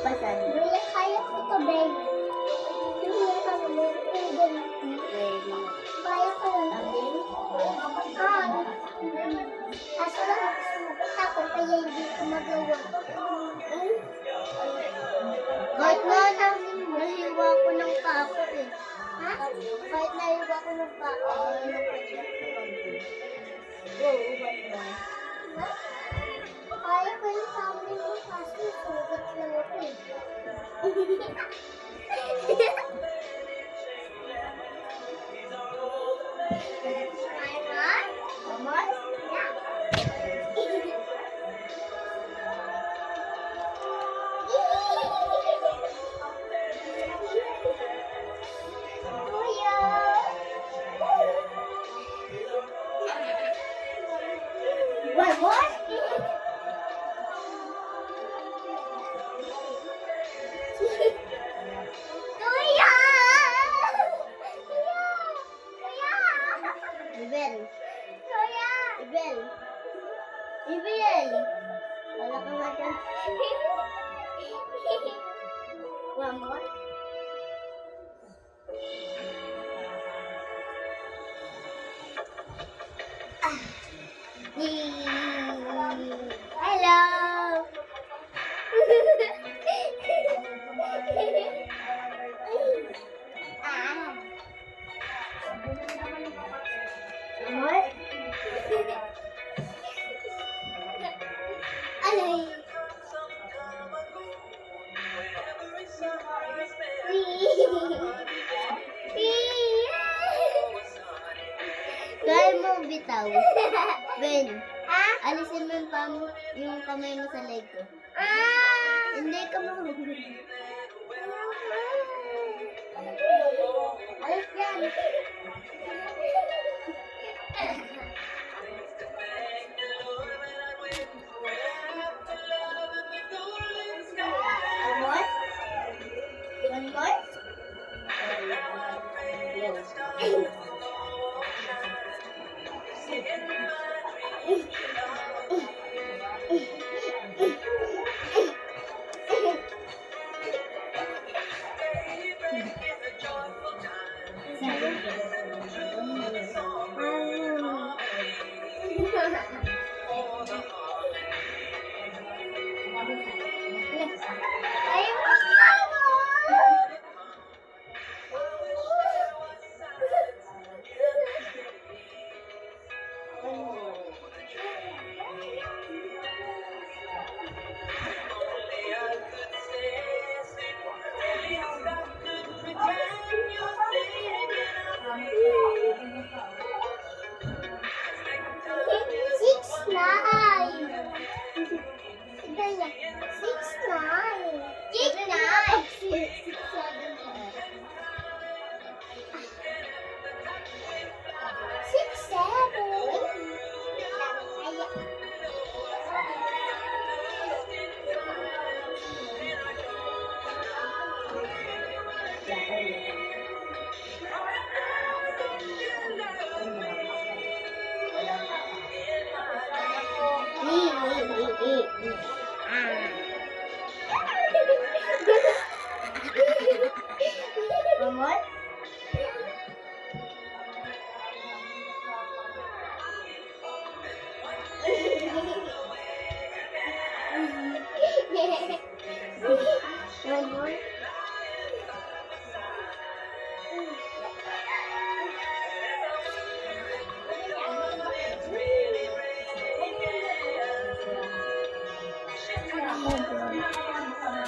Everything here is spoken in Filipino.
Pasan? Bella, kaya ko to, Bella. Bella, kaya mo. Kaya ko lang. Kaso lang, sugat ako, kaya hindi ko magawa. Kahit nga nahiwa ko ng pako eh. Ha? Kahit nahiwa ko ng pako, ano pwede ako gawin? Wow, ubat ba? Kaya ko yung family mo, kaso sugat lang ako eh. Amor? What? Kuya! Ibel. Kuya! Ibel. Ibel. Wala ka nga dyan. Amor? Hello! Amor? Alay! Kaya mo bitaw. Ben, Ha? alisin mo yung kamay mo sa leg ko. Hindi ka marunong. Alis yan! Amor? One more? Ay, mama! Six, nine. Tignan niya. 6, 9. Amor? One more?